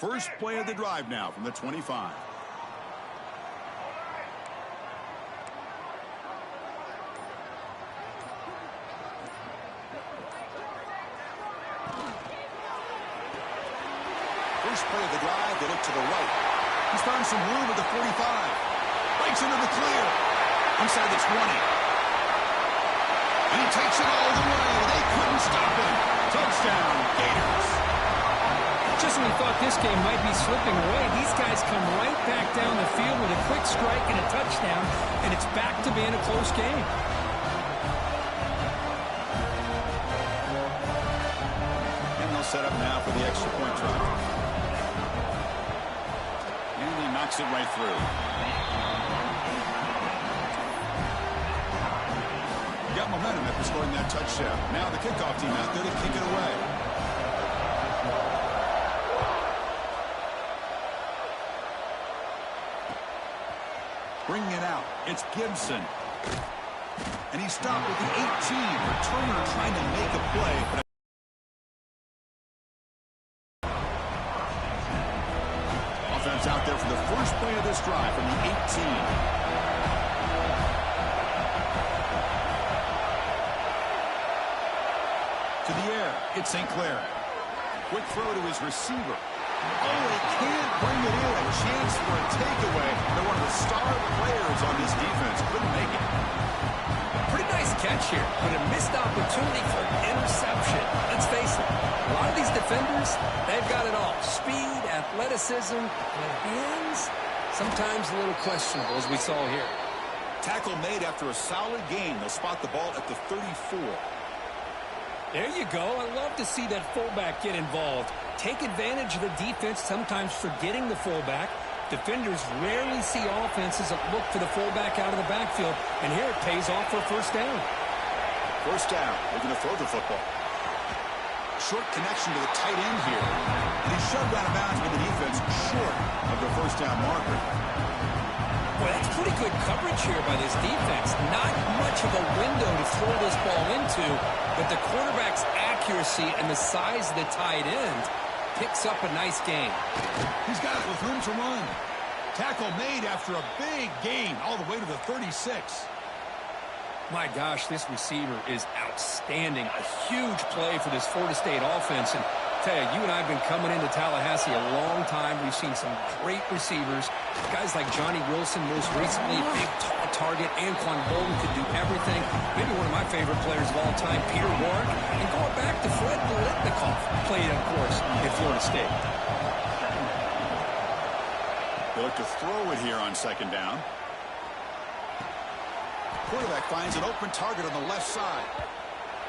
First play of the drive now from the 25. First play of the drive, they look to the right. He's found some room at the 45. Breaks into the clear. Inside the 20. And he takes it all the way. They couldn't stop him. Touchdown, Gators. Just when we thought this game might be slipping away, these guys come right back down the field with a quick strike and a touchdown, and it's back to being a close game. And they'll set up now for the extra point try. And he knocks it right through. Got momentum after scoring that touchdown. Now the kickoff team out there to kick it away. Bringing it out, it's Gibson. And he stopped at the 18. Returner trying to make a play. Offense out there for the first play of this drive from the 18. To the air, it's St. Clair. Quick throw to his receiver. Oh, he can't bring it in. A chance for a takeaway. They're one of the star players on this defense. Couldn't make it. Pretty nice catch here, but a missed opportunity for interception. Let's face it, a lot of these defenders, they've got it all. Speed, athleticism, but hands, sometimes a little questionable, as we saw here. Tackle made after a solid gain. They'll spot the ball at the 34. There you go. I love to see that fullback get involved. Take advantage of the defense, sometimes forgetting the fullback. Defenders rarely see offenses that look for the fullback out of the backfield, and here it pays off for a first down. First down. They're going to throw the football. Short connection to the tight end here. And he's shoved out of bounds with the defense short of the first down marker. Boy, that's pretty good coverage here by this defense. Not much of a window to throw this ball into, but the quarterback's accuracy and the size of the tight end picks up a nice gain. He's got it with room to run. Tackle made after a big gain all the way to the 36. My gosh, this receiver is outstanding. A huge play for this Florida State offense. And tell you, you and I have been coming into Tallahassee a long time. We've seen some great receivers. Guys like Johnny Wilson, most recently, big, tall target. Anquan Bolden could do everything. Maybe one of my favorite players of all time, Peter Warrick. And going back to Fred Biletnikoff, played, of course, at Florida State. They look to throw it here on second down. Quarterback finds an open target on the left side.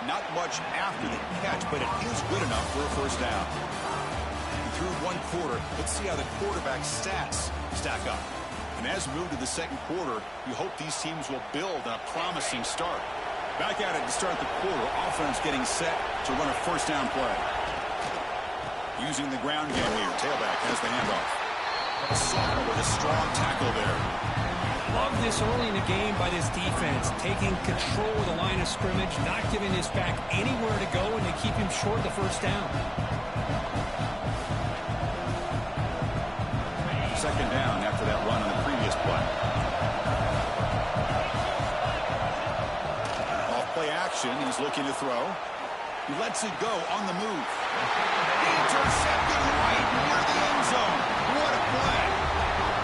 Not much after the catch, but it is good enough for a first down. Through one quarter, let's see how the quarterback's stats stack up. And as we move to the second quarter, you hope these teams will build on a promising start. Back at it to start the quarter, offense getting set to run a first down play. Using the ground game here, tailback has the handoff. Sophomore with a strong tackle there. Love this early in the game by this defense, taking control of the line of scrimmage, not giving this back anywhere to go, and they keep him short of the first down. Second down after that run on the previous play. Off play action, he's looking to throw. He lets it go on the move. Intercepted right near the end zone. What a play.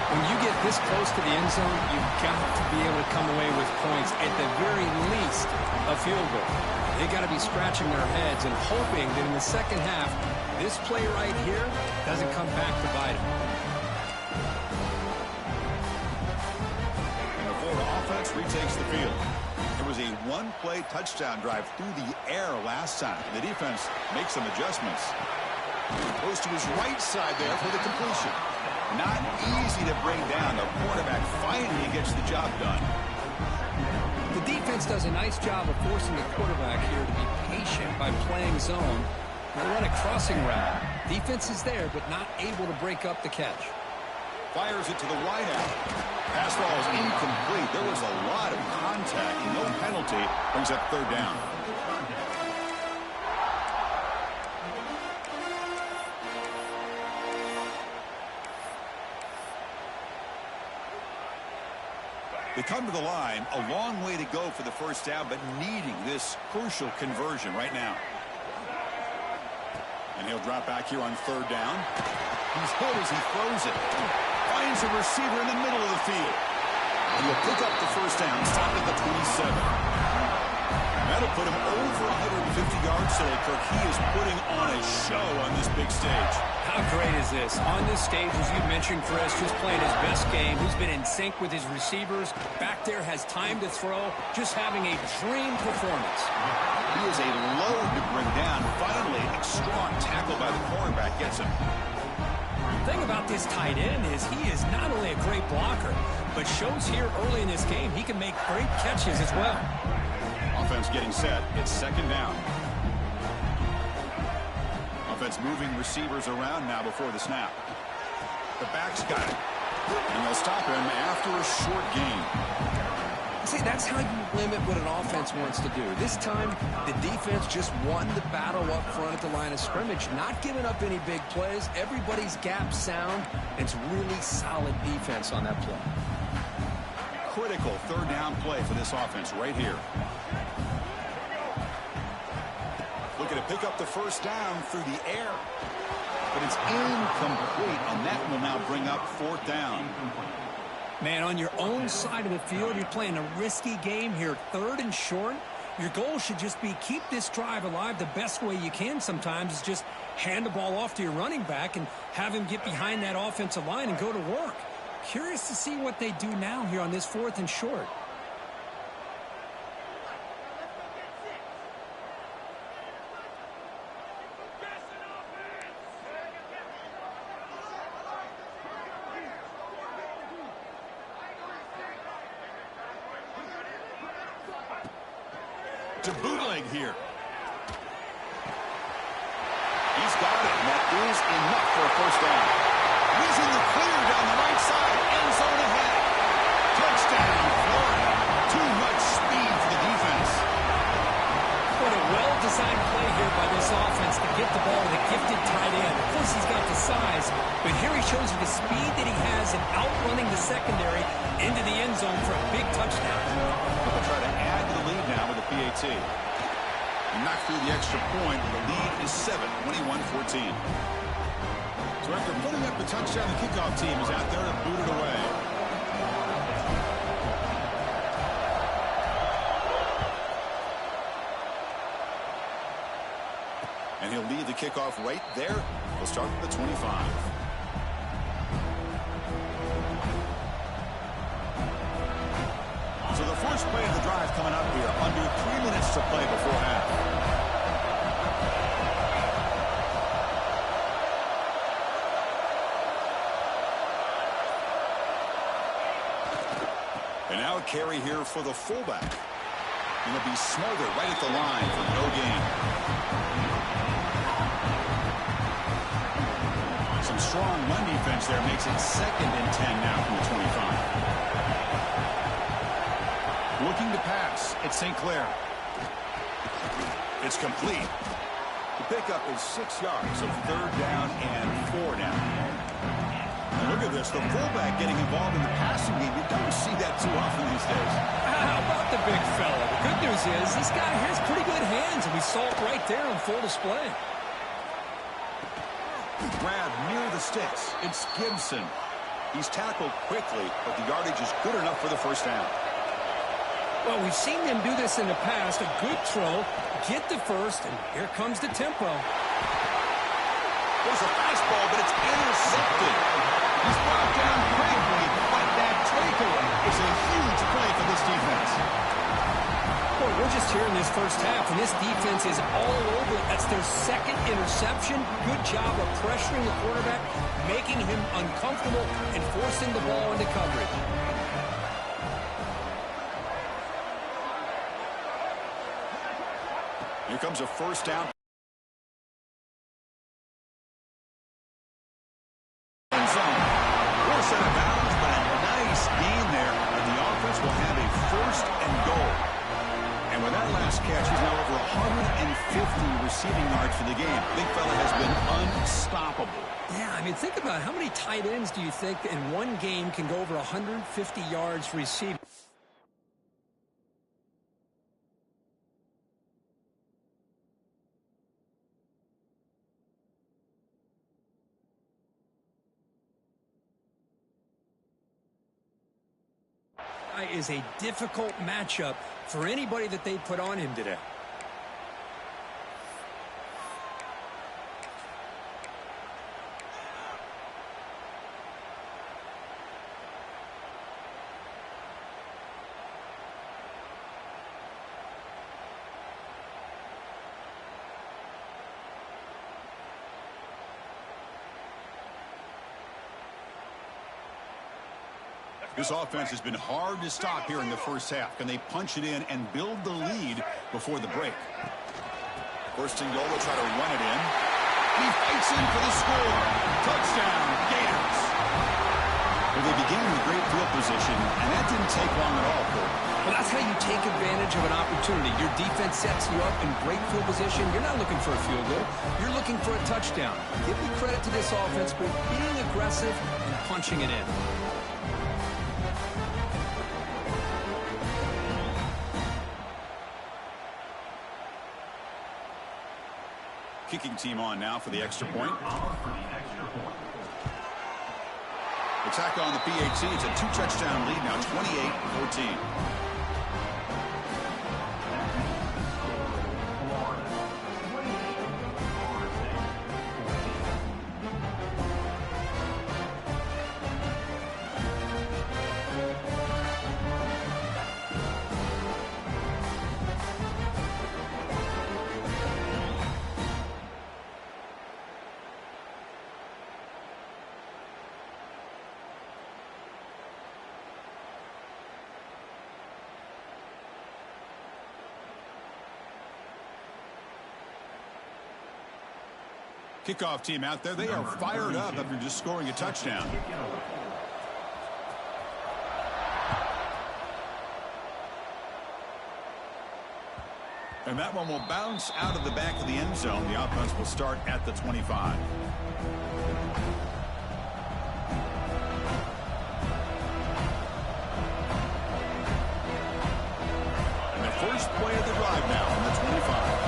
When you get this close to the end zone, you've got to be able to come away with points, at the very least, a field goal. They got to be scratching their heads and hoping that in the second half, this play right here doesn't come back to bite them. And the Florida offense retakes the field. There was a one-play touchdown drive through the air last time. The defense makes some adjustments. Goes to his right side there for the completion. Not easy to bring down. The quarterback finally gets the job done. The defense does a nice job of forcing the quarterback here to be patient by playing zone. They run a crossing route. Defense is there, but not able to break up the catch. Fires it to the wide out. Pass ball is incomplete. There was a lot of contact. No penalty. Brings up third down. They come to the line, a long way to go for the first down, but needing this crucial conversion right now. And he'll drop back here on third down. He's hit as he throws it. Finds a receiver in the middle of the field. And he'll pick up the first down, stop at the 27. That'll put him over 150 yards today, Kirk. He is putting on a show on this big stage. How great is this? On this stage, as you mentioned, Chris, just playing his best game. He's been in sync with his receivers. Back there, has time to throw. Just having a dream performance. He is a load to bring down. Finally, a strong tackle by the cornerback gets him. The thing about this tight end is he is not only a great blocker, but shows here early in this game he can make great catches as well. Offense getting set. It's second down. Offense moving receivers around now before the snap. The back's got it. And they'll stop him after a short gain. See, that's how you limit what an offense wants to do. This time, the defense just won the battle up front at the line of scrimmage, not giving up any big plays. Everybody's gap sound. It's really solid defense on that play. Critical third down play for this offense right here. Looking to pick up the first down through the air. But it's incomplete, and that will now bring up fourth down. Man, on your own side of the field, you're playing a risky game here. Third and short. Your goal should just be keep this drive alive the best way you can sometimes is just hand the ball off to your running back and have him get behind that offensive line and go to work. Curious to see what they do now here on this fourth and short. To bootleg here. He's got it, and that is enough for a first down. He's in the clear down the right side. End zone ahead. Touchdown, Florida. Too much speed for the defense. What a well-designed play here by this offense to get the ball to the gifted tight end. Of course, he's got the size, but here he shows you the speed that he has in outrunning the secondary into the end zone for a big touchdown. They'll try to add to the lead now with a PAT. Knocked through the extra point. The lead is 7, 21-14. So after putting up the touchdown, the kickoff team is out there to boot it away. And he'll lead the kickoff right there. We'll start with the 25. So the first play of the drive coming up here. Under 3 minutes to play before half. And now a carry here for the fullback. And it'll be Smolder right at the line for no gain. Some strong run defense there makes it 2nd and 10 now from the 25. Looking to pass. It's St. Clair. It's complete. The pickup is 6 yards, so third down and 4 now. Now look at this. The fullback getting involved in the passing game. You don't see that too often these days. How about the big fella? The good news is this guy has pretty good hands, and we saw it right there on full display. Grab near the sticks. It's Gibson. He's tackled quickly, but the yardage is good enough for the first down. Well, we've seen them do this in the past. A good throw, get the first, and here comes the tempo. There's a fastball, but it's intercepted. He's brought down quickly, but that takeaway is a huge play for this defense. Boy, we're just here in this first half, and this defense is all over it. That's their 2nd interception. Good job of pressuring the quarterback, making him uncomfortable, and forcing the ball into coverage. Here comes a first down. End zone. Force out of bounds, but a nice gain there. And the offense will have a 1st and goal. And with that last catch, he's now over 150 receiving yards for the game. Big fella has been unstoppable. Yeah, I mean, think about it. How many tight ends do you think in one game can go over 150 yards receiving? guy is a difficult matchup for anybody that they put on him today. This offense has been hard to stop here in the first half. Can they punch it in and build the lead before the break? First and goal, they'll try to run it in. He fights in for the score. Touchdown, Gators. Well, they began with great field position, and that didn't take long at all, Cole. Well, that's how you take advantage of an opportunity. Your defense sets you up in great field position. You're not looking for a field goal. You're looking for a touchdown. Give me credit to this offense for being aggressive and punching it in. Kicking team on now for the extra point. Attack on the PAT. It's a 2-touchdown lead now, 28-14. Kickoff team out there. They are fired up after just scoring a touchdown. And that one will bounce out of the back of the end zone. The offense will start at the 25. And the first play of the drive now from the 25.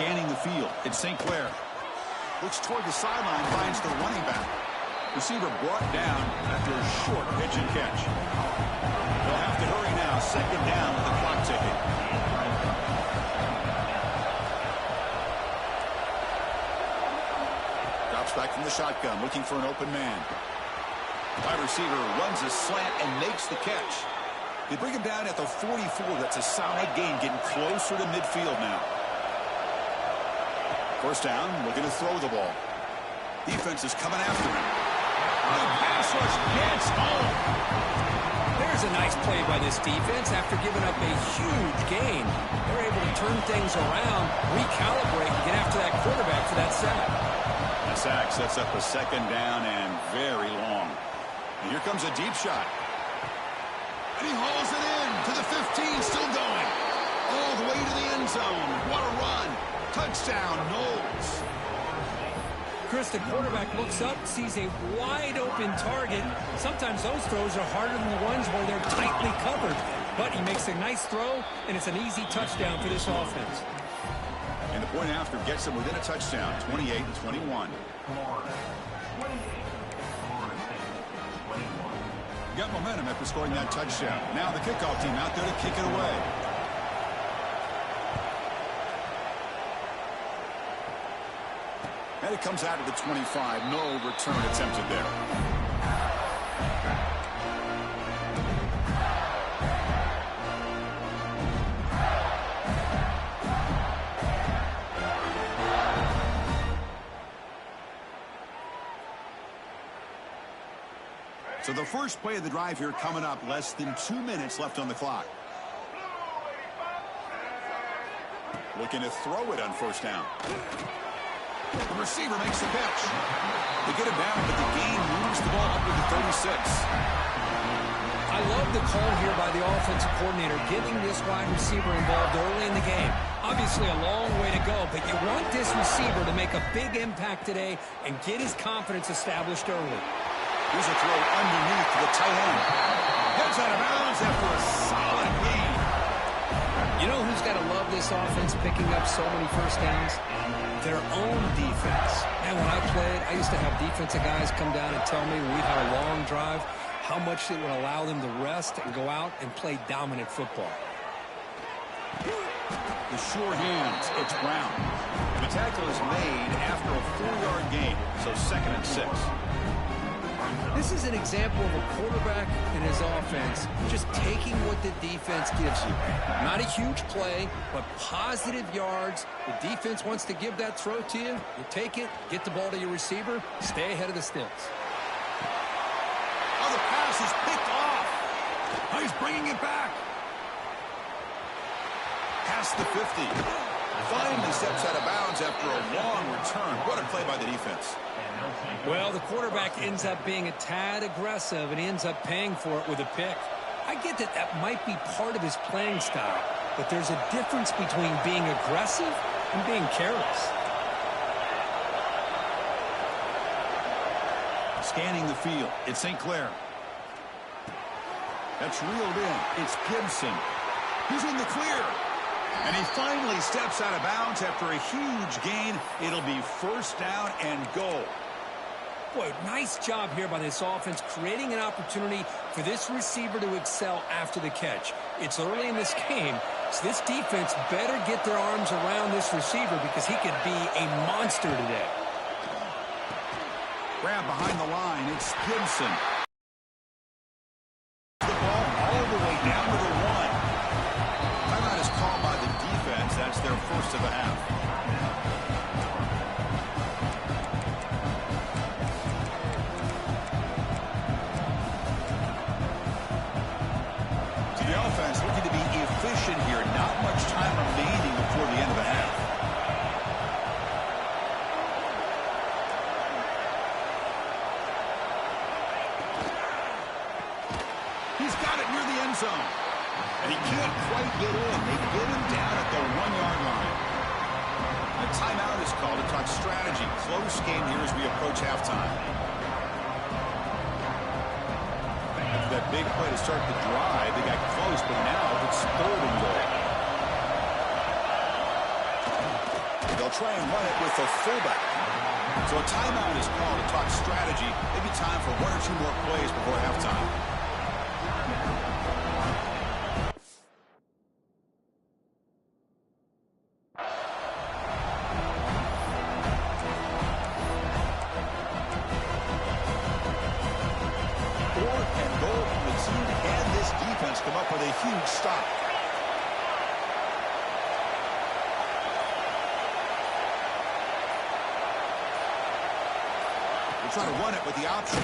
Scanning the field. It's St. Clair. Looks toward the sideline, finds the running back. Receiver brought down after a short pitch and catch. They'll have to hurry now. Second down with the clock ticking. Drops back from the shotgun, looking for an open man. Wide receiver runs a slant and makes the catch. They bring him down at the 44. That's a solid gain, getting closer to midfield now. First down, looking to throw the ball. Defense is coming after him. The pass rush gets home. There's a nice play by this defense after giving up a huge gain. They're able to turn things around, recalibrate, and get after that quarterback for that sack. The sack sets up a second down and very long. And here comes a deep shot. And he hauls it in to the 15, still going. All the way to the end zone. What a run. Touchdown, Knowles. Chris, the quarterback looks up, sees a wide-open target. Sometimes those throws are harder than the ones where they're tightly covered. But he makes a nice throw, and it's an easy touchdown for this offense. And the point after gets them within a touchdown, 28-21. Got momentum after scoring that touchdown. Now the kickoff team out there to kick it away. And it comes out of the 25. No return attempted there. So the first play of the drive here coming up. Less than 2 minutes left on the clock. Looking to throw it on first down. The receiver makes the catch. They get it down, but the gain moves the ball up to the 36. I love the call here by the offensive coordinator, getting this wide receiver involved early in the game. Obviously a long way to go, but you want this receiver to make a big impact today and get his confidence established early. Here's a throw underneath to the tight end. Gets out of bounds after a solid gain. You know who's just got to love this offense picking up so many first downs. Their own defense. And when I played, I used to have defensive guys come down and tell me when we had a long drive how much it would allow them to rest and go out and play dominant football. The sure hands, it's Brown. The tackle is made after a 4-yard gain, so 2nd and 6. This is an example of a quarterback and his offense just taking what the defense gives you. Not a huge play, but positive yards. The defense wants to give that throw to you. You take it, get the ball to your receiver, stay ahead of the sticks. Oh, the pass is picked off. Oh, he's bringing it back. Past the 50. Finally steps out of bounds after a long return. What a play by the defense. Well, the quarterback ends up being a tad aggressive and he ends up paying for it with a pick. I get that that might be part of his playing style, but there's a difference between being aggressive and being careless. Scanning the field, it's St. Clair. That's reeled in. It's Gibson. He's in the clear. And he finally steps out of bounds after a huge gain. It'll be 1st down and goal. Boy, nice job here by this offense, creating an opportunity for this receiver to excel after the catch. It's early in this game, so this defense better get their arms around this receiver because he could be a monster today. Grab behind the line. It's Gibson. The ball all the way down to the 1. Timeout is called by the defense. That's their first of the half. Offense looking to be efficient here. Not much time remaining before the end of the half. He's got it near the end zone. And he can't quite get in. They get him down at the 1-yard line. A timeout is called to talk strategy. Close game here as we approach halftime. That big play to start the drive. They got close, but now it's 3rd and goal. They'll try and run it with the fullback. So a timeout is called to talk strategy. Maybe time for 1 or 2 more plays before halftime. Come up with a huge stop. They're trying to run it with the option.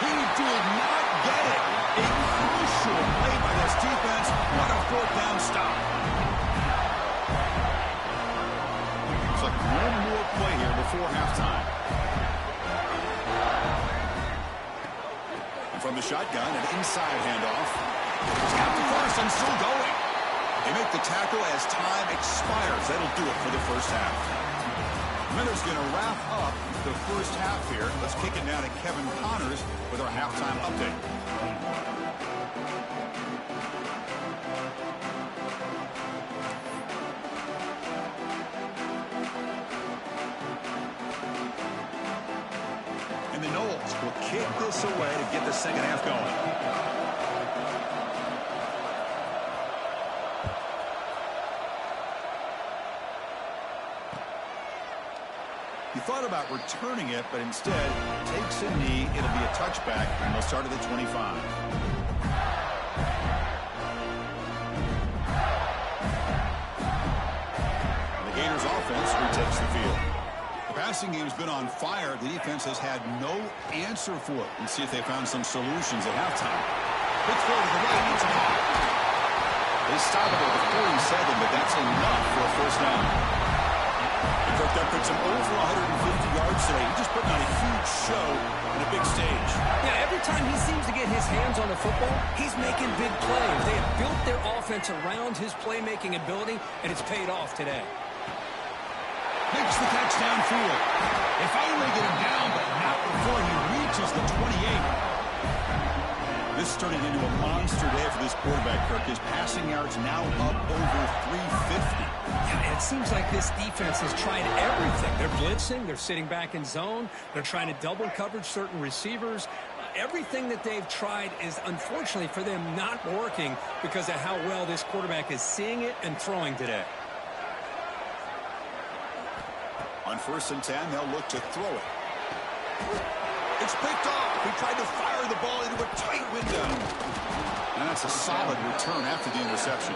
He did not get it. A crucial play by this defense. What a 4th down stop. Looks like one more play here before halftime. From the shotgun, an inside handoff. He's got the first and still going. They make the tackle as time expires. That'll do it for the first half. Miller's going to wrap up the first half here. Let's kick it down to Kevin Connors with our halftime update. Will kick this away to get the second half going. He thought about returning it, but instead takes a knee. It'll be a touchback, and they'll start at the 25. The Gators offense retakes the field. The passing game's been on fire. The defense has had no answer for it. Let's see if they found some solutions at halftime. Big throw to the right. It's caught. They stop it at the 47, but that's enough for a first down. He cooked up with some over 150 yards today. He just put on a huge show on a big stage. Yeah, every time he seems to get his hands on the football, he's making big plays. They have built their offense around his playmaking ability, and it's paid off today. Makes the catch downfield. They finally get him down, but not before he reaches the 28. This is turning into a monster day for this quarterback, Kirk. His passing yards now up over 350. Yeah, it seems like this defense has tried everything. They're blitzing. They're sitting back in zone. They're trying to double coverage certain receivers. Everything that they've tried is, unfortunately for them, not working because of how well this quarterback is seeing it and throwing today. On 1st and 10, they'll look to throw it. It's picked off. He tried to fire the ball into a tight window. And that's a solid return after the interception.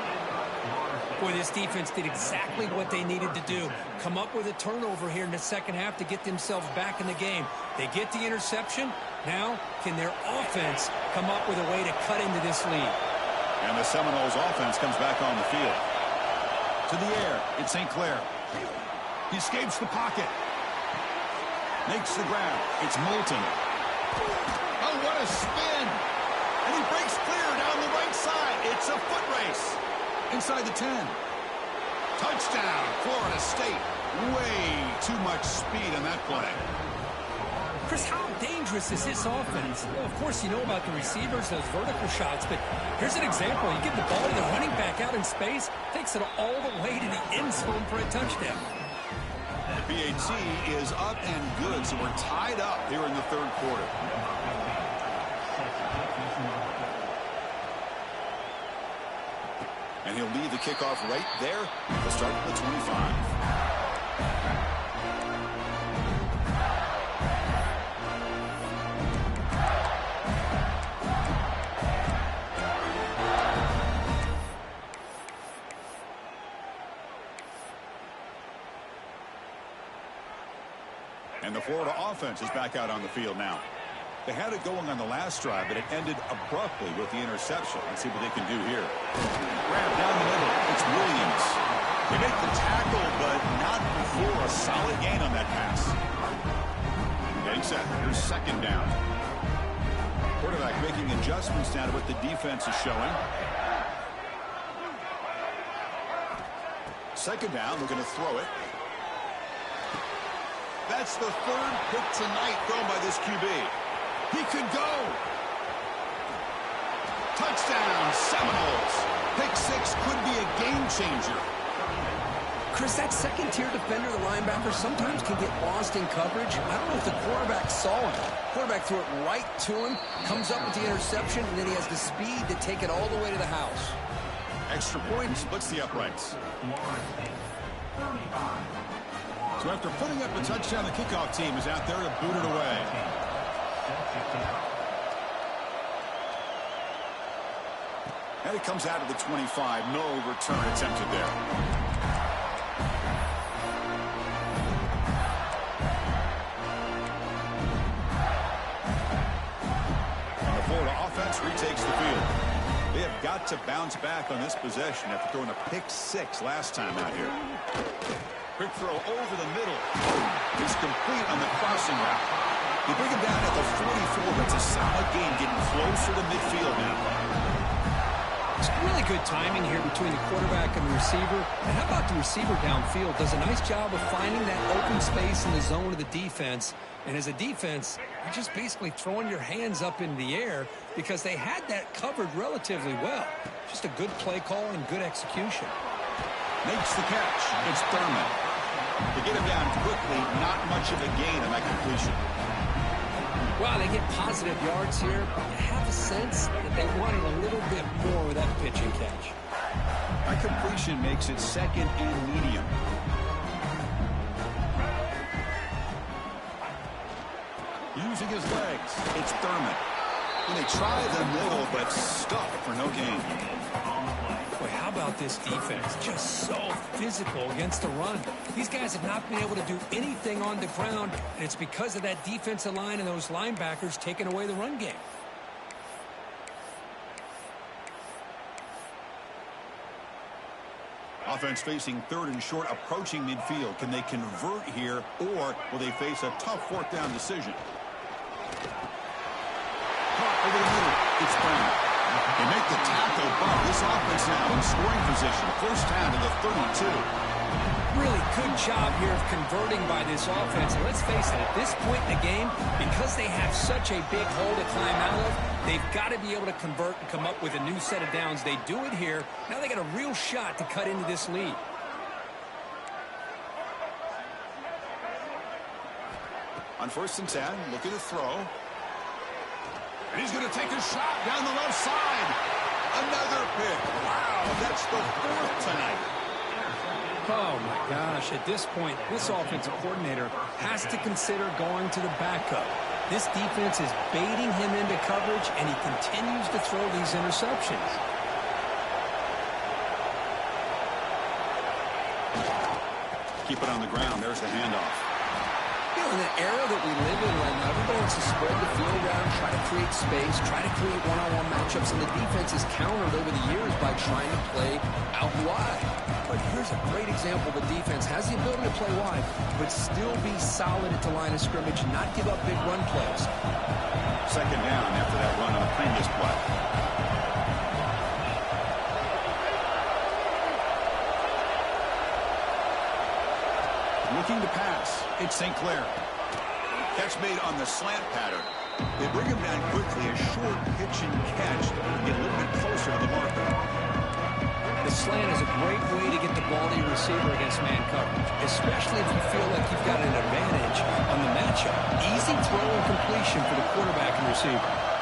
Boy, this defense did exactly what they needed to do. Come up with a turnover here in the second half to get themselves back in the game. They get the interception. Now, can their offense come up with a way to cut into this lead? And the Seminoles offense comes back on the field. To the air, it's St. Clair. He escapes the pocket. Makes the grab. It's Moulton. Oh, what a spin. And he breaks clear down the right side. It's a foot race. Inside the 10. Touchdown, Florida State. Way too much speed on that play. Chris, how dangerous is this offense? Well, of course, you know about the receivers, those vertical shots, but here's an example. You give the ball to the running back out in space, takes it all the way to the end zone for a touchdown. The BAT is up and good, so we're tied up here in the third quarter. And he'll lead the kickoff right there. We'll start at the 25. And the Florida offense is back out on the field now. They had it going on the last drive, but it ended abruptly with the interception. Let's see what they can do here. Grab down the middle. It's Williams. They make the tackle, but not before a solid gain on that pass. Getting set. Here's second down. Quarterback making adjustments now to what the defense is showing. Second down. They're going to throw it. That's the third pick tonight thrown by this QB. He could go. Touchdown, Seminoles. Pick 6 could be a game changer. Chris, that second-tier defender, the linebacker, sometimes can get lost in coverage. I don't know if the quarterback saw him. Quarterback threw it right to him, comes up with the interception, and then he has the speed to take it all the way to the house. Extra point splits the uprights. So after putting up a touchdown, the kickoff team is out there to boot it away. And it comes out of the 25. No return attempted there. And the Florida offense retakes the field. They have got to bounce back on this possession after throwing a pick 6 last time out here. Quick throw over the middle. He's complete on the crossing route. They bring him down at the 44, but it's a solid game getting closer to midfield now. It's really good timing here between the quarterback and the receiver. And how about the receiver downfield? Does a nice job of finding that open space in the zone of the defense. And as a defense, you're just basically throwing your hands up in the air because they had that covered relatively well. Just a good play call and good execution. Makes the catch. It's Thurman. They get him down quickly. Not much of a gain on that completion. Wow, they get positive yards here. You have a sense that they wanted a little bit more with that pitch and catch. That completion makes it second and medium. Using his legs, it's Thurman. And they try the middle, but stuck for no gain. Boy, how about this defense? Just so physical against the run. These guys have not been able to do anything on the ground, and it's because of that defensive line and those linebackers taking away the run game. Offense facing third and short, approaching midfield. Can they convert here, or will they face a tough fourth down decision? Caught over the middle. It's Brown. They make the tackle, but this offense now in scoring position. First down to the 32. Really good job here of converting by this offense. And let's face it, at this point in the game, because they have such a big hole to climb out of, they've got to be able to convert and come up with a new set of downs. They do it here. Now they got a real shot to cut into this lead. On 1st and 10, looking to throw. And he's going to take a shot down the left side. Another pick. Wow, that's the 4th tonight. Oh, my gosh. At this point, this offensive coordinator has to consider going to the backup. This defense is baiting him into coverage, and he continues to throw these interceptions. Keep it on the ground. There's the handoff. In the era that we live in right now, everybody wants to spread the field around, try to create space, try to create one-on-one matchups, and the defense is countered over the years by trying to play out wide. But here's a great example. The defense has the ability to play wide, but still be solid at the line of scrimmage and not give up big run plays. 2nd down after that run on the previous play. Looking to pass. It's St. Clair. Catch made on the slant pattern. They bring him down quickly. A short pitch and catch to get a little bit closer to the marker. The slant is a great way to get the ball to your receiver against man coverage, especially if you feel like you've got an advantage on the matchup. Easy throw and completion for the quarterback and receiver.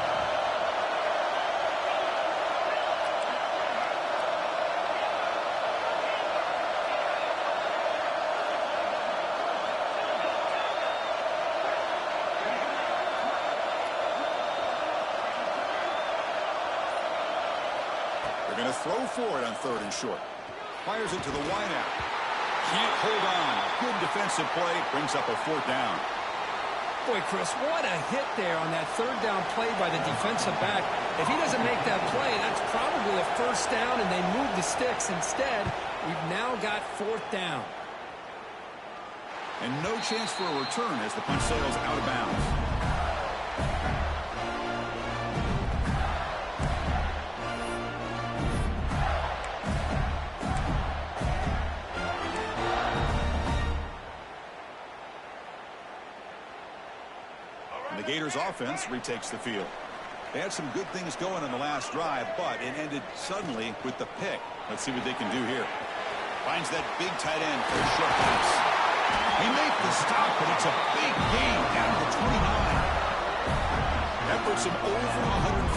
They're going to throw for it on 3rd and short. Fires it to the wideout. Can't hold on. Good defensive play. Brings up a 4th down. Boy, Chris, what a hit there on that 3rd down play by the defensive back. If he doesn't make that play, that's probably a 1st down, and they move the sticks. Instead, we've now got 4th down. And no chance for a return as the punt sails out of bounds. The Gators offense retakes the field. They had some good things going on the last drive, but it ended suddenly with the pick. Let's see what they can do here. Finds that big tight end for a short pass. He made the stop, but it's a big gain down to the 29. That puts him over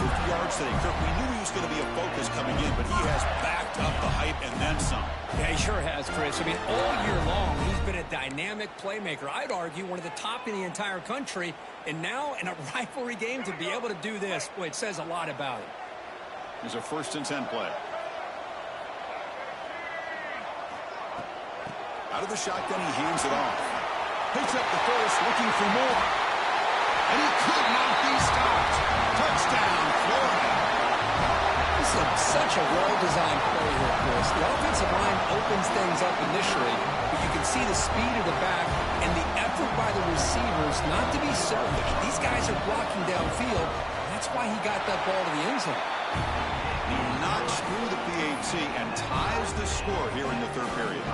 150 yards today. Kirk, we knew he was going to be a focus coming in, but he has backed up the hype and then some. Yeah, he sure has, Chris. I mean, all year long, he's been a dynamic playmaker. I'd argue one of the top in the entire country. And now in a rivalry game to be able to do this, boy, it says a lot about him. Here's a 1st and 10 play. Out of the shotgun, he hands it off. Picks up the first, looking for more. And he could not be stopped. Touchdown, Florida. This is such a well-designed play here, Chris. The offensive line opens things up initially, but you can see the speed of the back and the effort by the receivers not to be selfish. These guys are blocking downfield. That's why he got that ball to the end zone. He knocks through the PAT and ties the score here in the 3rd period.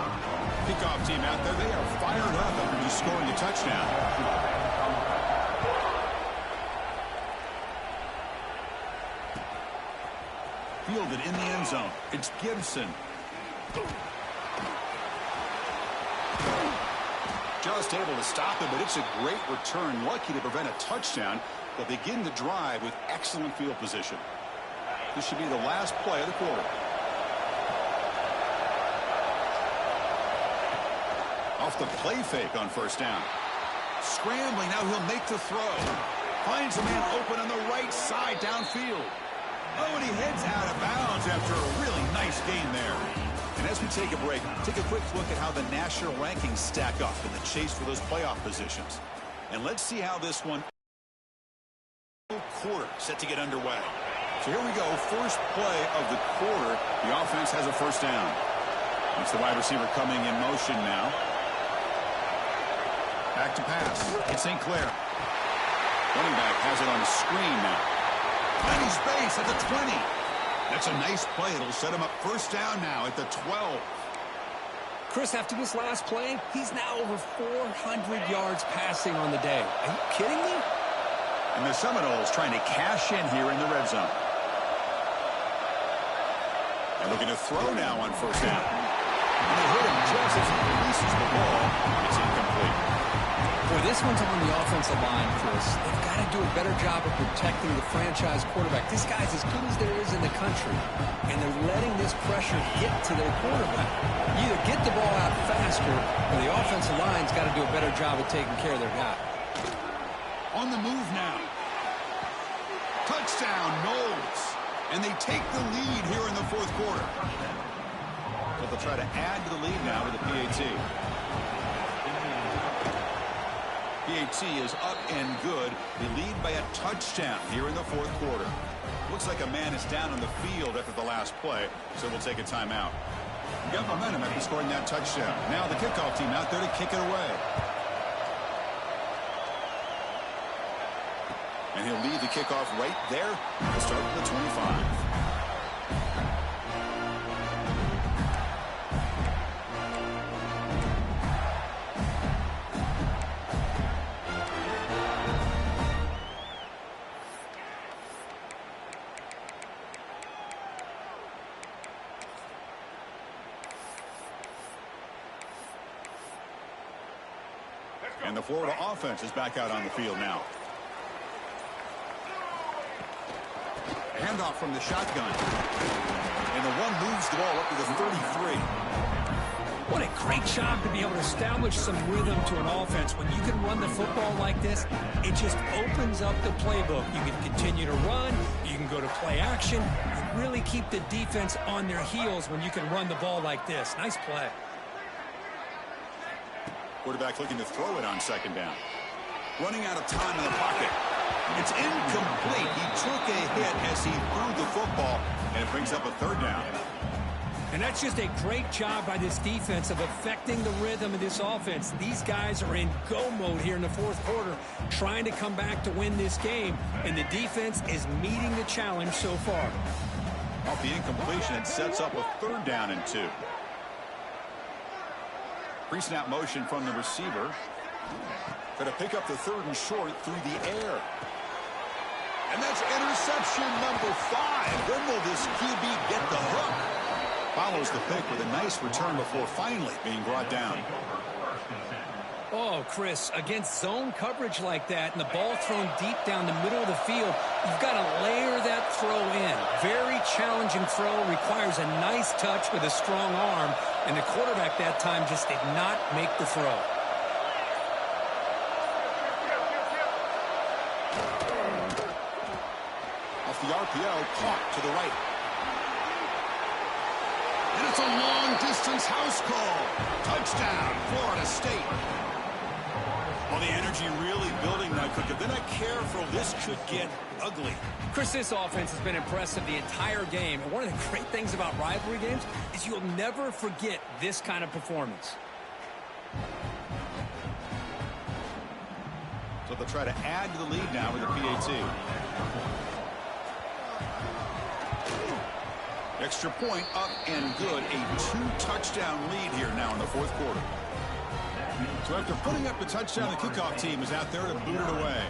Kickoff team out there, they are fired up after just scoring a touchdown. Fielded in the end zone. It's Gibson. Just able to stop him, but it's a great return. Lucky to prevent a touchdown. They'll begin the drive with excellent field position. This should be the last play of the quarter. Off the play fake on 1st down. Scrambling, now he'll make the throw. Finds a man open on the right side downfield. Oh, and he heads out of bounds after a really nice gain there. And as we take a break, take a quick look at how the national rankings stack up in the chase for those playoff positions. And let's see how this one quarter set to get underway. So here we go, first play of the quarter. The offense has a 1st down. It's the wide receiver coming in motion now. Back to pass. It's St. Clair. Running back has it on the screen now. Finding space at the 20. That's a nice play. It'll set him up 1st down now at the 12. Chris, after this last play, he's now over 400 yards passing on the day. Are you kidding me? And the Seminoles trying to cash in here in the red zone. And looking to throw now on first down. And they hit him just as he releases the ball. It's incomplete. Boy, this one's on the offensive line, Chris. They've got to do a better job of protecting the franchise quarterback. This guy's as good as there is in the country, and they're letting this pressure get to their quarterback. You either get the ball out faster, or the offensive line's got to do a better job of taking care of their guy. On the move now. Touchdown, Knowles. And they take the lead here in the fourth quarter. So they'll try to add to the lead now with a PAT. PAT is up and good. They lead by a touchdown here in the fourth quarter. Looks like a man is down on the field after the last play, so we'll take a timeout. Got momentum after scoring that touchdown. Now the kickoff team out there to kick it away. And he'll lead the kickoff right there to start with the 25. And the Florida offense is back out on the field now. Handoff from the shotgun. And the one moves the ball up to the 33. What a great job to be able to establish some rhythm to an offense. When you can run the football like this, it just opens up the playbook. You can continue to run. You can go to play action. You really keep the defense on their heels when you can run the ball like this. Nice play. Quarterback looking to throw it on second down. Running out of time in the pocket. It's incomplete. He took a hit as he threw the football, and it brings up a third down. And that's just a great job by this defense of affecting the rhythm of this offense. These guys are in go mode here in the fourth quarter, trying to come back to win this game, and the defense is meeting the challenge so far. Off the incompletion, it sets up a third down and 2. Pre-snap motion from the receiver. Going to pick up the third and short through the air. And that's interception number 5. When will this QB get the hook? Follows the pick with a nice return before finally being brought down. Oh, Chris, against zone coverage like that and the ball thrown deep down the middle of the field, you've got to layer that throw in. Very challenging throw, requires a nice touch with a strong arm, and the quarterback that time just did not make the throw. Off the RPO, caught to the right. And it's a long-distance house call. Touchdown, Florida State. Well, the energy really building now, Cook. If they're not careful, this could get ugly. Chris, this offense has been impressive the entire game. And one of the great things about rivalry games is you'll never forget this kind of performance. So they'll try to add to the lead now with a PAT. Extra point up and good. A 2-touchdown lead here now in the fourth quarter. So after putting up the touchdown, the kickoff team is out there to boot it away.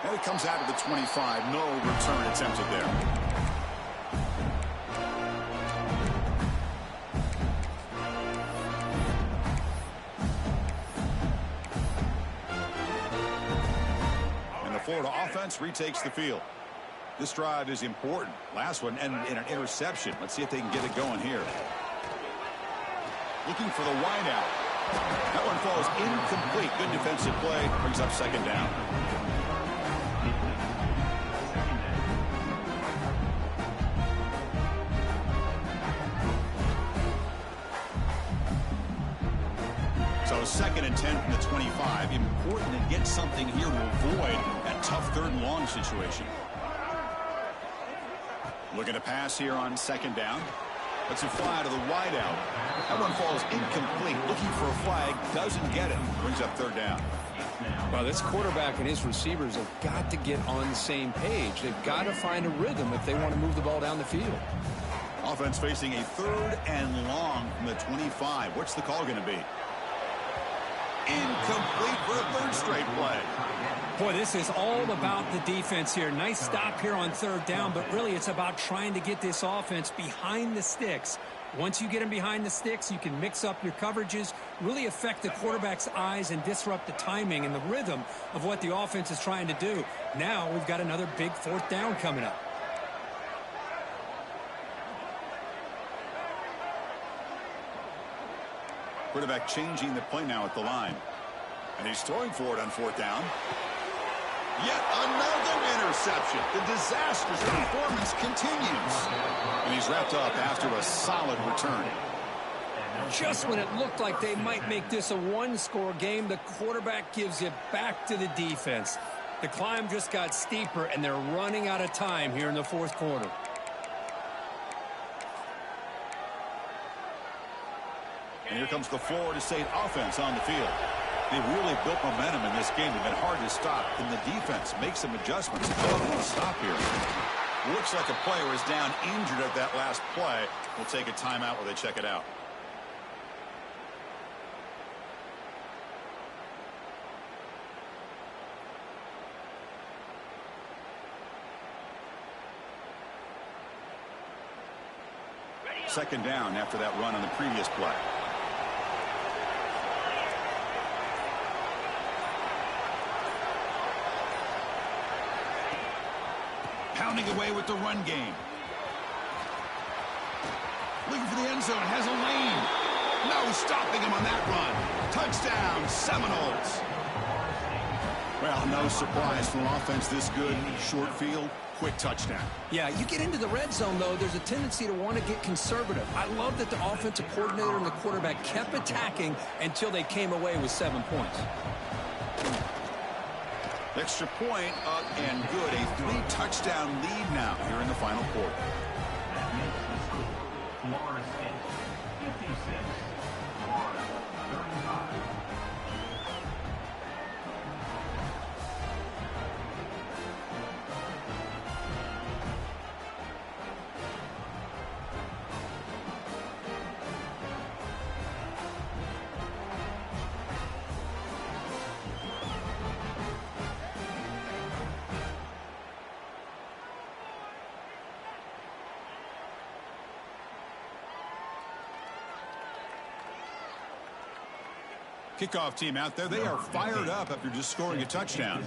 And it comes out of the 25. No return attempted there. Florida offense retakes the field. This drive is important. Last one ended in an interception. Let's see if they can get it going here. Looking for the wideout. That one falls incomplete. Good defensive play. Brings up second down. So 2nd and 10 from the 25. Important to get something here to avoid that tough third and long situation. Looking to pass here on second down. That's a fly to the wideout. That one falls incomplete. Looking for a flag. Doesn't get it. Brings up third down. Well, this quarterback and his receivers have got to get on the same page. They've got to find a rhythm if they want to move the ball down the field. Offense facing a 3rd and long from the 25. What's the call going to be? Incomplete for a 3rd straight play. Boy, this is all about the defense here. Nice stop here on 3rd down, but really it's about trying to get this offense behind the sticks. Once you get them behind the sticks, you can mix up your coverages, really affect the quarterback's eyes and disrupt the timing and the rhythm of what the offense is trying to do. Now we've got another big 4th down coming up. Quarterback changing the play now at the line. And he's throwing for it on 4th down. Yet another interception. The disastrous performance continues. And he's wrapped up after a solid return. Just when it looked like they might make this a 1-score game, the quarterback gives it back to the defense. The climb just got steeper, and they're running out of time here in the 4th quarter. And here comes the Florida State offense on the field. They've really built momentum in this game. They've been hard to stop. And the defense makes some adjustments. Stop here. Looks like a player is down injured at that last play. We'll take a timeout while they check it out. Second down after that run on the previous play. Pounding away with the run game. Looking for the end zone. Has a lane. No stopping him on that run. Touchdown, Seminoles. Well, no surprise from an offense this good. Short field, quick touchdown. Yeah, you get into the red zone, though, there's a tendency to want to get conservative. I love that the offensive coordinator and the quarterback kept attacking until they came away with 7 points. Extra point up and good. A 3-touchdown lead now here in the final quarter. Florida State 56, Florida 35. Kickoff team out there. They are fired up after just scoring a touchdown.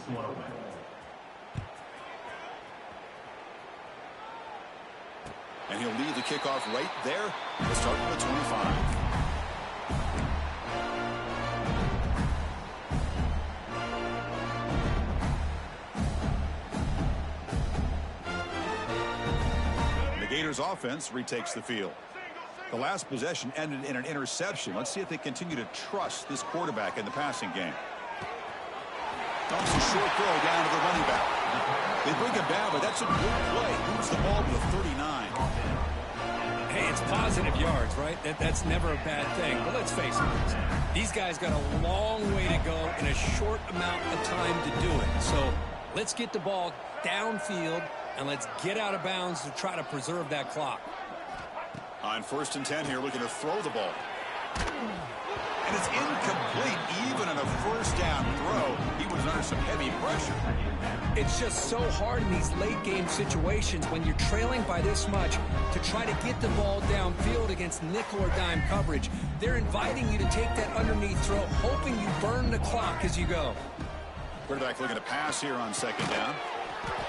And he'll lead the kickoff right there. Let's start with the 25. The Gators offense retakes the field. The last possession ended in an interception. Let's see if they continue to trust this quarterback in the passing game. Dumps a short throw down to the running back. They bring him down, but that's a good play. Moves the ball to the 39. Hey, it's positive yards, right? That's never a bad thing. But let's face it, these guys got a long way to go in a short amount of time to do it. So let's get the ball downfield, and let's get out of bounds to try to preserve that clock. On 1st and 10 here, looking to throw the ball. And it's incomplete. Even on a 1st down throw, he was under some heavy pressure. It's just so hard in these late game situations when you're trailing by this much to try to get the ball downfield against nickel or dime coverage. They're inviting you to take that underneath throw, hoping you burn the clock as you go. Quarterback looking to pass here on 2nd down.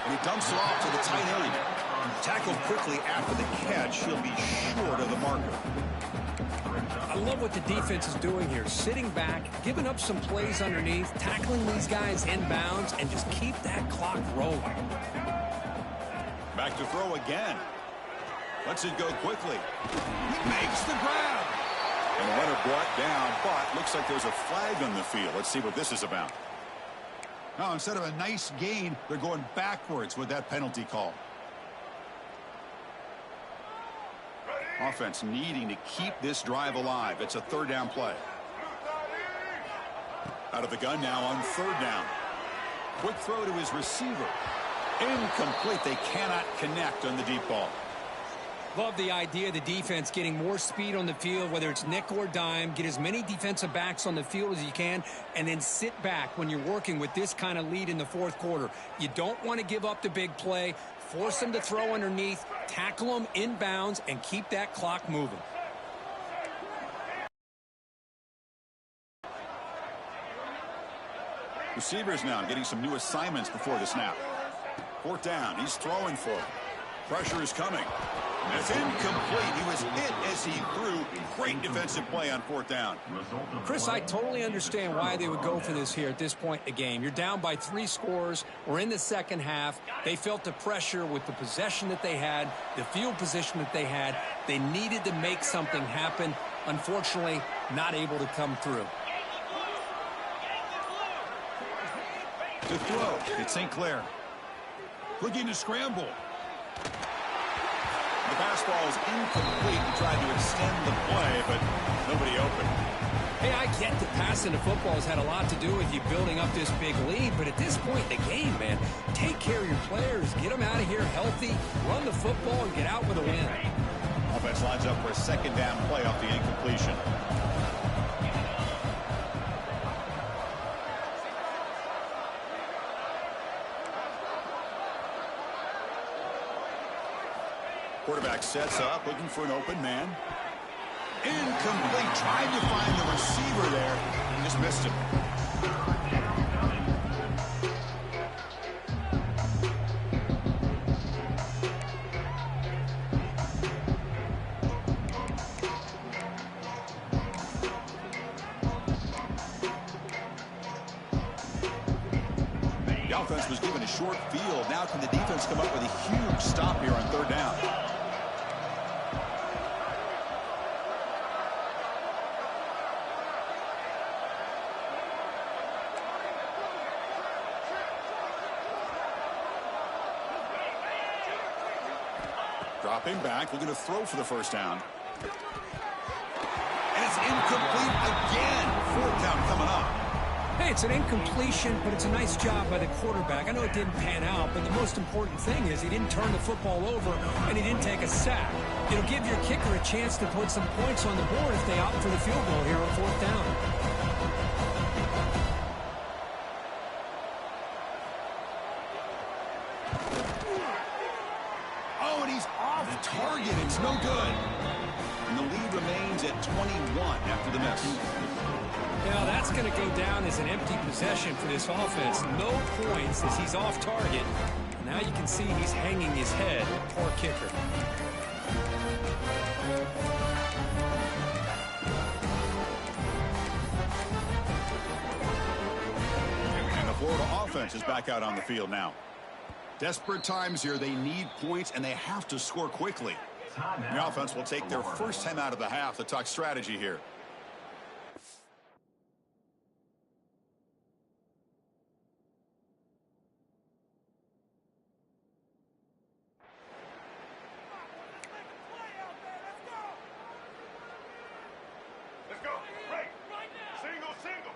And he dumps it off to the tight end. Tackled quickly after the catch. He'll be short of the marker. I love what the defense is doing here. Sitting back, giving up some plays underneath, tackling these guys inbounds, and just keep that clock rolling. Back to throw again. Lets it go quickly. He makes the grab. And the runner brought down, but looks like there's a flag on the field. Let's see what this is about. Now, instead of a nice gain, they're going backwards with that penalty call. Offense needing to keep this drive alive. It's a third down play. Out of the gun now on third down. Quick throw to his receiver. Incomplete. They cannot connect on the deep ball. Love the idea of the defense getting more speed on the field, whether it's nickel or dime. Get as many defensive backs on the field as you can, and then sit back when you're working with this kind of lead in the fourth quarter. You don't want to give up the big play. Force them to throw underneath, tackle them inbounds, and keep that clock moving. Receivers now getting some new assignments before the snap. Fourth down. He's throwing for it. Pressure is coming. It's incomplete. He was hit as he threw. Great defensive play on fourth down. Chris, I totally understand why they would go for this here at this point in the game. You're down by 3 scores. We're in the second half. They felt the pressure with the possession that they had, the field position that they had. They needed to make something happen. Unfortunately, not able to come through. To throw, it's St. Clair. Looking to scramble. The pass ball is incomplete. He tried to extend the play, but nobody open. Hey, I get that passing the football has had a lot to do with you building up this big lead, but at this point in the game, man, take care of your players. Get them out of here healthy, run the football, and get out with a win. Offense lines up for a second down play off the incompletion. Quarterback sets up, looking for an open man. Incomplete. Tried to find the receiver there. And just missed him. The offense was given a short field. Now can the defense come up with a huge stop here on third down? Dropping back, looking to throw for the first down. And it's incomplete again. Fourth down coming up. Hey, it's an incompletion, but it's a nice job by the quarterback. I know it didn't pan out, but the most important thing is he didn't turn the football over and he didn't take a sack. It'll give your kicker a chance to put some points on the board if they opt for the field goal here on fourth down. Oh, and he's off target. It's no good. And the lead remains at 21 after the miss. Now that's going to go down as an empty possession for this offense. No points as he's off target. Now you can see he's hanging his head. Poor kicker. And the Florida offense is back out on the field now. Desperate times here. They need points, and they have to score quickly. The offense will take their first time out of the half to talk strategy here. Let's go. Right. Single.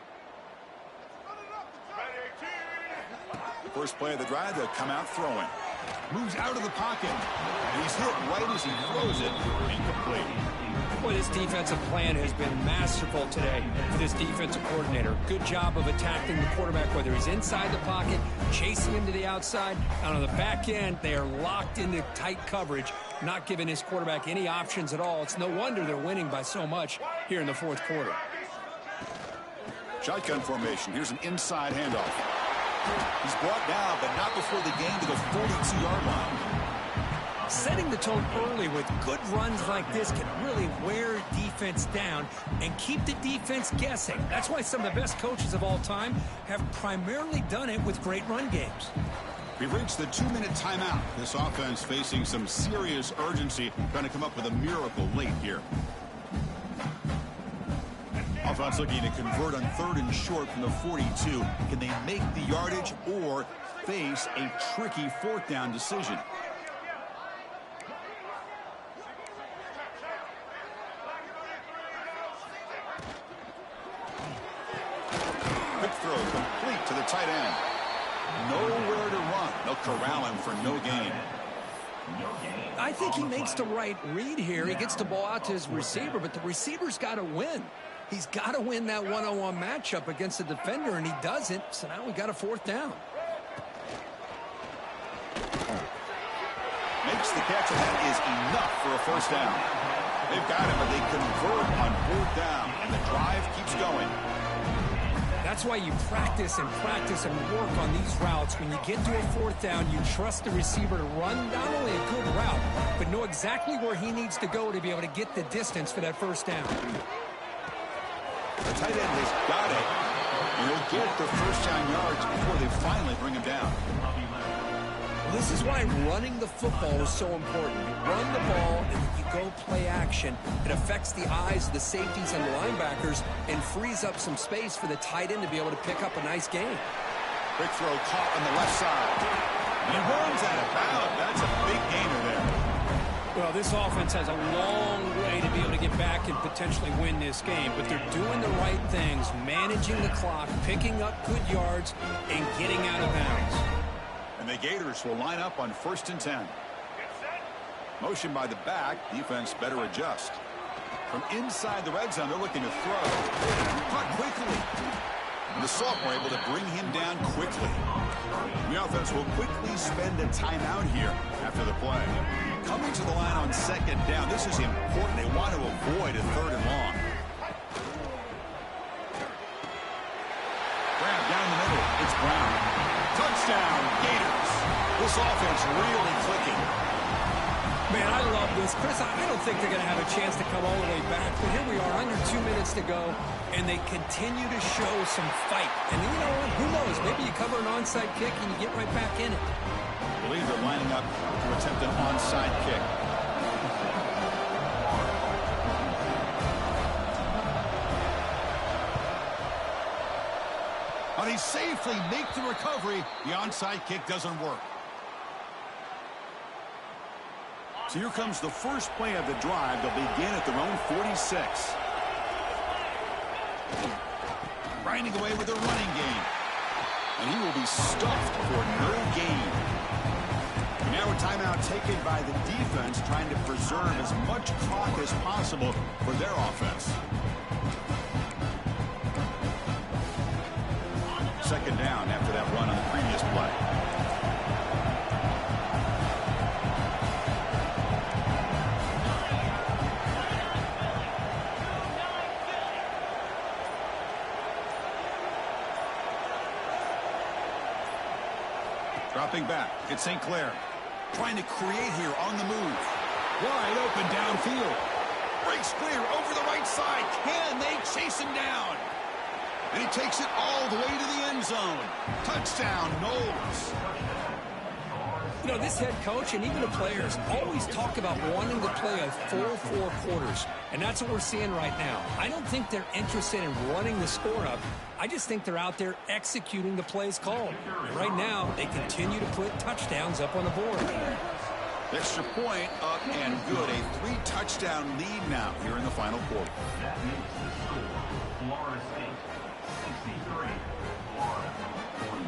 First play of the drive, they'll come out throwing. Moves out of the pocket. And he's hit right as he throws it. Incomplete. Boy, this defensive plan has been masterful today for this defensive coordinator. Good job of attacking the quarterback, whether he's inside the pocket, chasing him to the outside. And on the back end, they are locked into tight coverage, not giving his quarterback any options at all. It's no wonder they're winning by so much here in the fourth quarter. Shotgun formation. Here's an inside handoff. He's brought down, but not before the gain to the 42-yard line. Setting the tone early with good runs like this can really wear defense down and keep the defense guessing. That's why some of the best coaches of all time have primarily done it with great run games. We've reached the 2-minute timeout. This offense facing some serious urgency, trying to come up with a miracle late here. Offense looking to convert on third and short from the 42. Can they make the yardage or face a tricky fourth down decision? tight end. Nowhere to run. They'll corral him for no gain. I think he makes the right read here. He gets the ball out to his receiver, but the receiver's got to win. He's got to win that one-on-one matchup against the defender, and he doesn't. So now we got a 4th down. Makes the catch, and that is enough for a 1st down. They've got him, but they convert on 4th down, and the drive keeps going. That's why you practice and work on these routes. When you get to a 4th down, you trust the receiver to run not only a good route, but know exactly where he needs to go to be able to get the distance for that 1st down. The tight end has got it. And he'll get the 1st down yards before they finally bring him down. This is why running the football is so important. You run the ball and you go play action. It affects the eyes of the safeties and the linebackers and frees up some space for the tight end to be able to pick up a nice gain. Quick throw caught on the left side. And he runs out of bounds. That's a big gainer there. Well, this offense has a long way to be able to get back and potentially win this game, but they're doing the right things, managing the clock, picking up good yards, and getting out of bounds. And the Gators will line up on 1st and 10. Motion by the back. Defense better adjust. From inside the red zone, they're looking to throw. Caught quickly. And the sophomore able to bring him down quickly. The offense will quickly spend a timeout here after the play. Coming to the line on 2nd down. This is important. They want to avoid a 3rd and long. Grab down the middle. It's Brown. Touchdown, Gators. This offense really clicking. Man, I love this. Chris, I don't think they're going to have a chance to come all the way back. But here we are, under 2 minutes to go, and they continue to show some fight. And you know what? Who knows? Maybe you cover an onside kick and you get right back in it. I believe they're lining up to attempt an onside kick. But they safely make the recovery. The onside kick doesn't work. So here comes the first play of the drive. They'll begin at their own 46. Grinding away with a running game. And he will be stuffed for no gain. Now a timeout taken by the defense, trying to preserve as much clock as possible for their offense. 2nd down after that run on the previous play. Dropping back, it's St. Clair. Trying to create here on the move. Wide open downfield. Breaks clear over the right side. Can they chase him down? And he takes it all the way to the end zone. Touchdown, Knowles. You know, this head coach and even the players always talk about wanting to play a full 4 quarters. And that's what we're seeing right now. I don't think they're interested in running the score up. I just think they're out there executing the plays called. And right now, they continue to put touchdowns up on the board. Extra point up and good. A 3-touchdown lead now here in the final quarter. Florida State, 63. Florida, 42.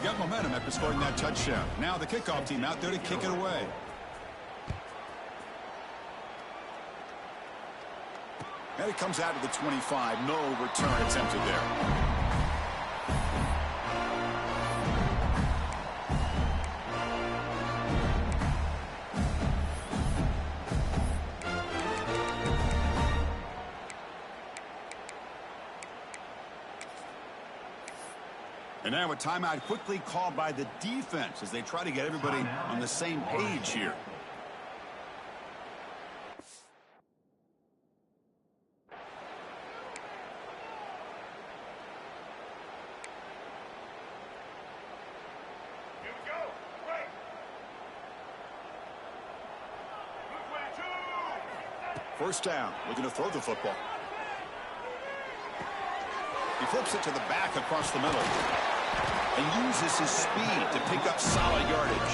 Got momentum after scoring that touchdown. Now the kickoff team out there to kick it away. And it comes out of the 25. No return attempted there. And now a timeout quickly called by the defense as they try to get everybody on the same page here. Here we go. Right. First down, looking to throw the football. He flips it to the back across the middle and uses his speed to pick up solid yardage.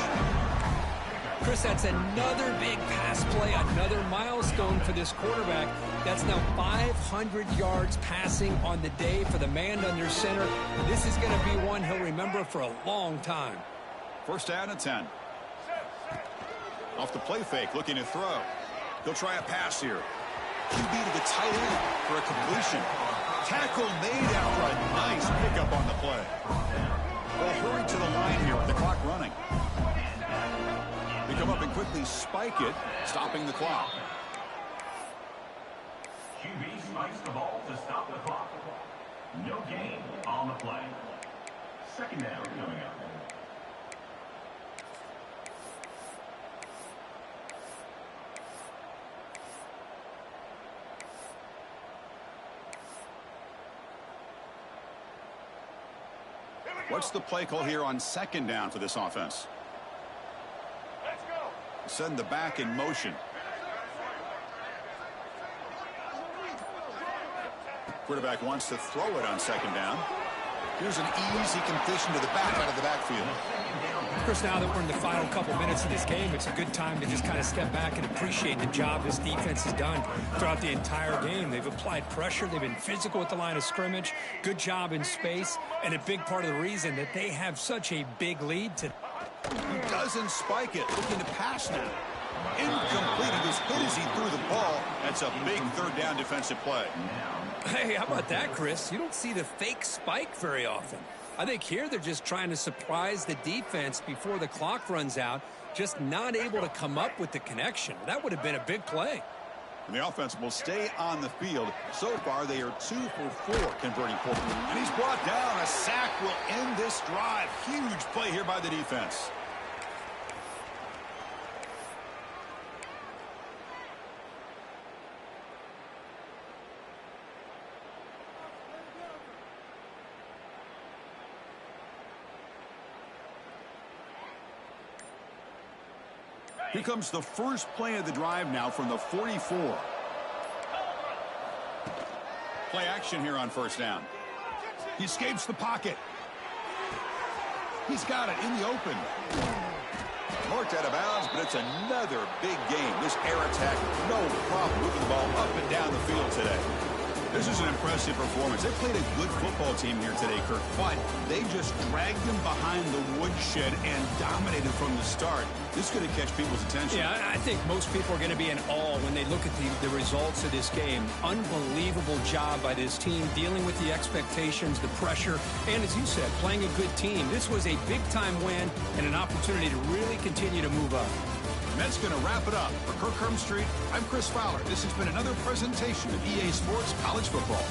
Chris, that's another big pass play, another milestone for this quarterback. That's now 500 yards passing on the day for the man under center. This is going to be one he'll remember for a long time. First down and 10. Off the play fake, looking to throw. He'll try a pass here. QB to the tight end for a completion. Tackle made outright. Nice pickup on the play. They'll hurry to the line here with the clock running. They come up and quickly spike it, stopping the clock. QB spikes the ball to stop the clock. No gain on the play. Second down coming up. What's the play call here on second down for this offense? Let's go. Send the back in motion. Quarterback wants to throw it on second down. Here's an easy completion to the back out of the backfield. Chris, now that we're in the final couple minutes of this game, it's a good time to just kind of step back and appreciate the job this defense has done throughout the entire game. They've applied pressure. They've been physical at the line of scrimmage. Good job in space. And a big part of the reason that they have such a big lead to... He doesn't spike it. Looking to pass now. Incomplete. He was hit as he threw the ball. That's a big third down defensive play. Hey, how about that, Chris? You don't see the fake spike very often. I think here they're just trying to surprise the defense before the clock runs out, just not able to come up with the connection. That would have been a big play. And the offense will stay on the field. So far, they are 2 for 4 converting fourth. And he's brought down. A sack will end this drive. Huge play here by the defense. Here comes the first play of the drive now from the 44. Play action here on first down. He escapes the pocket. He's got it in the open. Marked out of bounds, but it's another big game. This air attack, no problem moving the ball up and down the field today. This is an impressive performance. They played a good football team here today, Kirk, but they just dragged them behind the woodshed and dominated from the start. This is going to catch people's attention. Yeah, I think most people are going to be in awe when they look at the results of this game. Unbelievable job by this team, dealing with the expectations, the pressure, and as you said, playing a good team. This was a big-time win and an opportunity to really continue to move up. And that's going to wrap it up. For Kirk Street, I'm Chris Fowler. This has been another presentation of EA Sports College Football.